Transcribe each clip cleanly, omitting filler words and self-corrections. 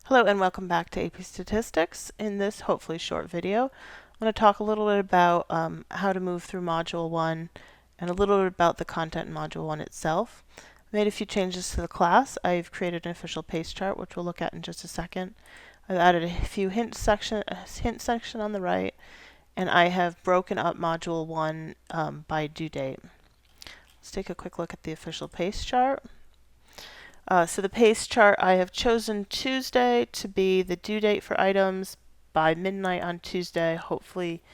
Hello and welcome back to AP Statistics. In this hopefully short video, I'm going to talk a little bit about how to move through Module 1 and a little bit about the content in Module 1 itself. I made a few changes to the class. I've created an official pace chart, which we'll look at in just a second. I've added a few hint section on the right, and I have broken up Module 1 by due date. Let's take a quick look at the official pace chart. So the pace chart, I have chosen Tuesday to be the due date for items by midnight on Tuesday. Hopefully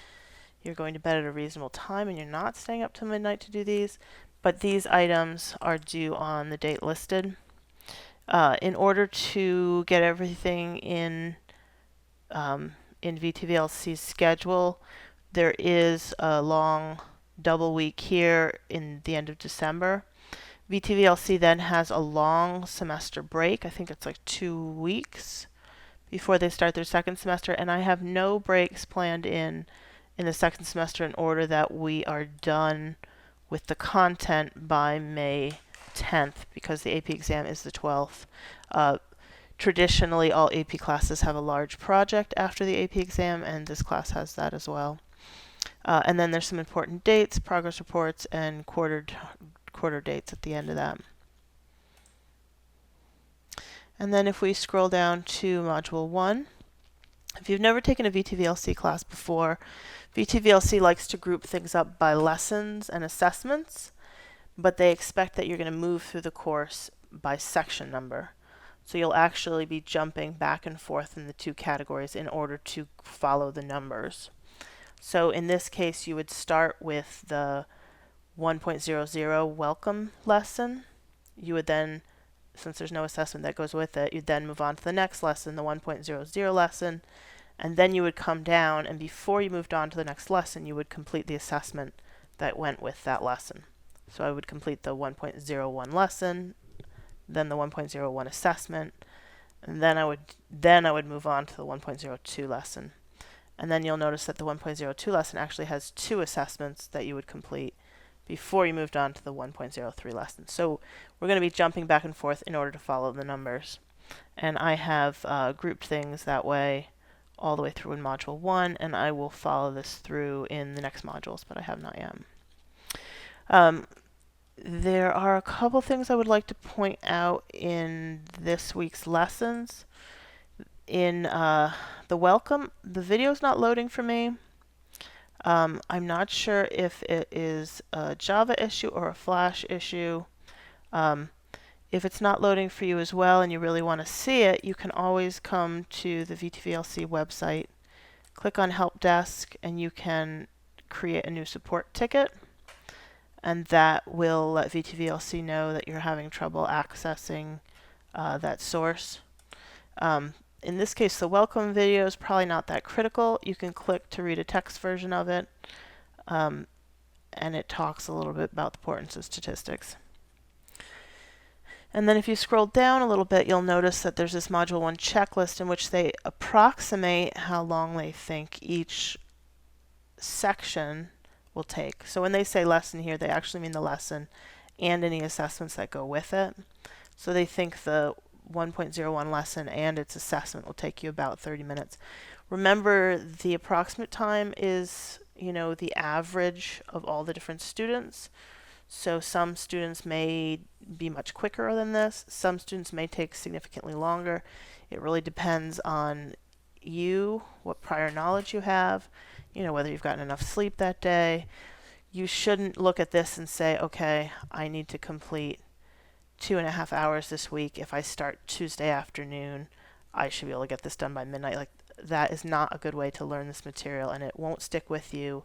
you're going to bed at a reasonable time and you're not staying up till midnight to do these. But these items are due on the date listed. In order to get everything in VTVLC's schedule, there is a long double week here in the end of December. VTVLC then has a long semester break. I think it's like 2 weeks before they start their second semester, and I have no breaks planned in the second semester in order that we are done with the content by May 10th because the AP exam is the 12th. Traditionally, all AP classes have a large project after the AP exam, and this class has that as well. And then there's some important dates, progress reports, and quarter dates at the end of that. And then if we scroll down to Module 1, if you've never taken a VTVLC class before, VTVLC likes to group things up by lessons and assessments, but they expect that you're going to move through the course by section number. So you'll actually be jumping back and forth in the two categories in order to follow the numbers. So in this case, you would start with the 1.00 welcome lesson. You would then, since there's no assessment that goes with it, you'd then move on to the next lesson, the 1.00 lesson, and then you would come down, and before you moved on to the next lesson, you would complete the assessment that went with that lesson. So I would complete the 1.01 lesson, then the 1.01 assessment, and then I would move on to the 1.02 lesson. And then you'll notice that the 1.02 lesson actually has 2 assessments that you would complete before you moved on to the 1.03 lesson. So we're going to be jumping back and forth in order to follow the numbers. And I have grouped things that way all the way through in Module 1, and I will follow this through in the next modules, but I have not yet. There are a couple things I would like to point out in this week's lessons. In the welcome, the video's not loading for me. I'm not sure if it is a Java issue or a Flash issue. If it's not loading for you as well and you really want to see it, you can always come to the VTVLC website, click on Help Desk, and you can create a new support ticket. And that will let VTVLC know that you're having trouble accessing that source. In this case, the welcome video is probably not that critical. You can click to read a text version of it, and it talks a little bit about the importance of statistics. And then if you scroll down a little bit, you'll notice that there's this Module 1 checklist in which they approximate how long they think each section will take. So when they say lesson here, they actually mean the lesson and any assessments that go with it. So they think the 1.01 lesson and its assessment will take you about 30 minutes. Remember, the approximate time is, the average of all the different students. So some students may be much quicker than this. Some students may take significantly longer. It really depends on you, what prior knowledge you have, whether you've gotten enough sleep that day. You shouldn't look at this and say, okay, I need to complete 2.5 hours this week. If I start Tuesday afternoon, I should be able to get this done by midnight. Like, that is not a good way to learn this material, and it won't stick with you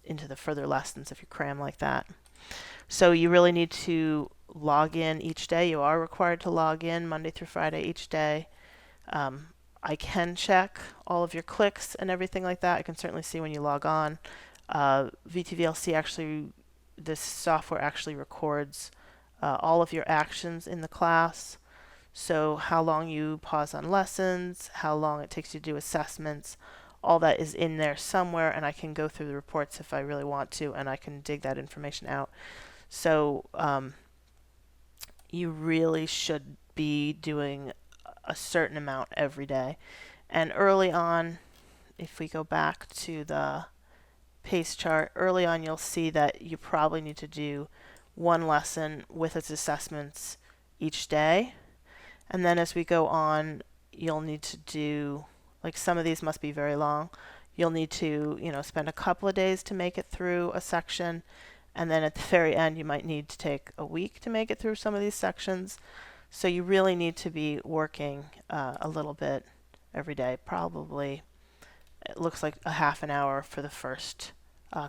into the further lessons if you cram like that. So you really need to log in each day. You are required to log in Monday through Friday each day. I can check all of your clicks and everything like that. I can certainly see when you log on. VTVLC actually, this software actually records all of your actions in the class. So how long you pause on lessons, how long it takes you to do assessments, all that is in there somewhere, and I can go through the reports if I really want to, and I can dig that information out. So you really should be doing a certain amount every day. And early on, if we go back to the PACE chart, early on you'll see that you probably need to do one lesson with its assessments each day. And then as we go on, you'll need to do, like some of these must be very long. You'll need to, spend a couple of days to make it through a section. And then at the very end, you might need to take a week to make it through some of these sections. So you really need to be working a little bit every day. Probably, it looks like a half an hour for the first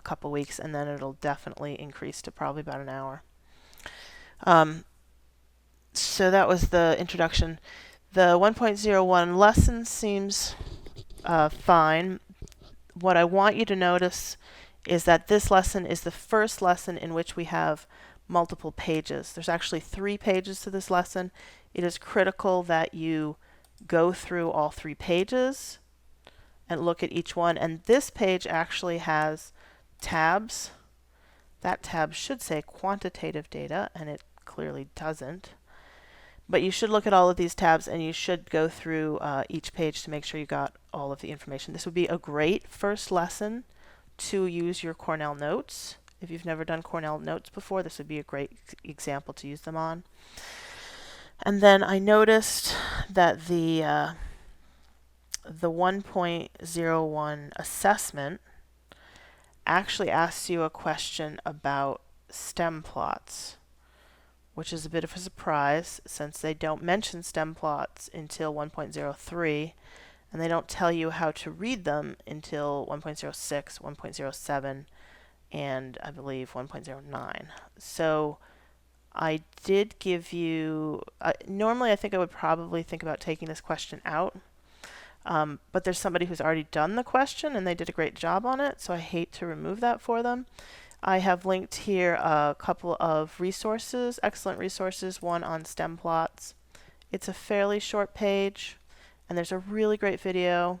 couple weeks, and then it'll definitely increase to probably about an hour. So that was the introduction. The 1.01 lesson seems fine. What I want you to notice is that this lesson is the first lesson in which we have multiple pages. There's actually 3 pages to this lesson. It is critical that you go through all 3 pages and look at each one. And this page actually has tabs. That tab should say quantitative data, and it clearly doesn't. But you should look at all of these tabs, and you should go through each page to make sure you got all of the information. This would be a great first lesson to use your Cornell notes. If you've never done Cornell notes before, this would be a great example to use them on. And then I noticed that the 1.01 assessment actually asks you a question about stem plots, which is a bit of a surprise since they don't mention stem plots until 1.03, and they don't tell you how to read them until 1.06, 1.07, and I believe 1.09. So I did give you, normally I think I would probably think about taking this question out, but there's somebody who's already done the question and they did a great job on it, so I hate to remove that for them. I have linked here a couple of resources, excellent resources, one on stem plots. It's a fairly short page, and there's a really great video,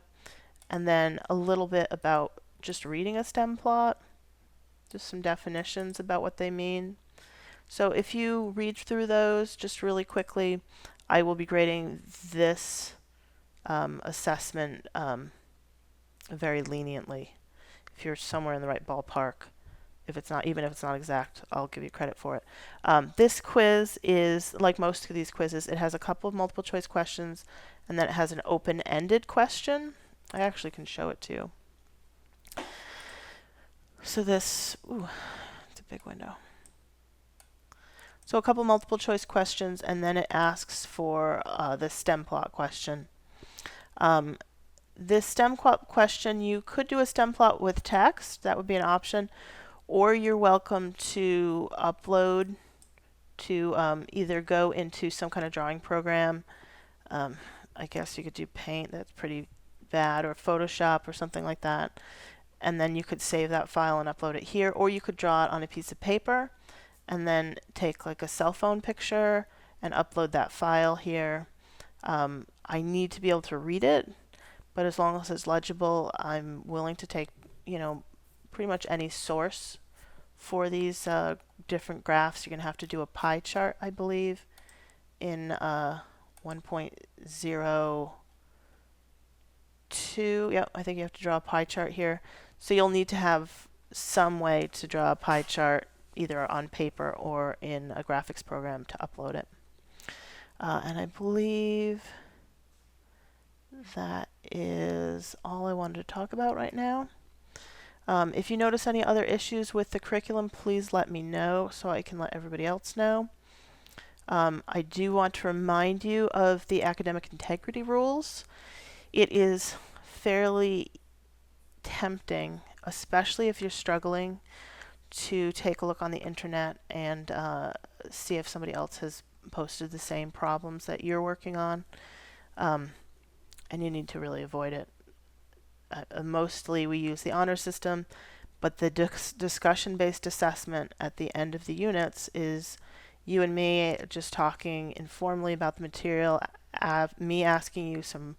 and then a little bit about just reading a stem plot, just some definitions about what they mean. So if you read through those just really quickly, I will be grading this assessment very leniently. If you're somewhere in the right ballpark, even if it's not exact, I'll give you credit for it. This quiz is like most of these quizzes. It has a couple of multiple choice questions, and then it has an open-ended question. I actually can show it to you. So this, it's a big window. So a couple multiple choice questions, and then it asks for the stem plot question. This stem plot question, you could do a stem plot with text. That would be an option. Or you're welcome to upload to either go into some kind of drawing program. I guess you could do Paint, that's pretty bad, or Photoshop or something like that. And then you could save that file and upload it here. Or you could draw it on a piece of paper and then take like a cell phone picture and upload that file here. I need to be able to read it, but as long as it's legible, I'm willing to take, pretty much any source for these different graphs. You're going to have to do a pie chart, I believe, in 1.02. Yep, I think you have to draw a pie chart here. So you'll need to have some way to draw a pie chart either on paper or in a graphics program to upload it. And I believe that is all I wanted to talk about right now. If you notice any other issues with the curriculum, please let me know so I can let everybody else know. I do want to remind you of the academic integrity rules. It is fairly tempting, especially if you're struggling, to take a look on the internet and see if somebody else has posted the same problems that you're working on, and you need to really avoid it. Mostly we use the honor system, but the discussion-based assessment at the end of the units is you and me just talking informally about the material, me asking you some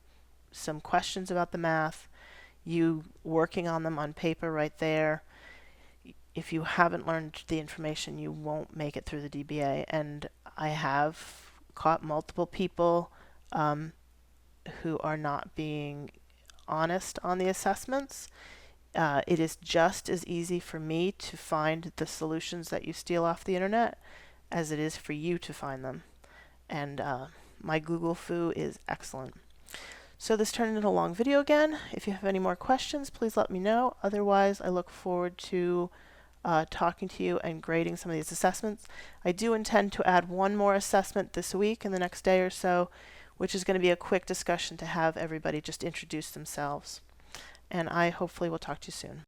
questions about the math, you working on them on paper right there. If you haven't learned the information, you won't make it through the DBA. And I have caught multiple people who are not being honest on the assessments. It is just as easy for me to find the solutions that you steal off the internet as it is for you to find them. And my Google Foo is excellent. So this turned into a long video again. If you have any more questions, please let me know. Otherwise, I look forward to talking to you and grading some of these assessments. I do intend to add one more assessment this week in the next day or so, which is going to be a quick discussion to have everybody just introduce themselves. And I hopefully will talk to you soon.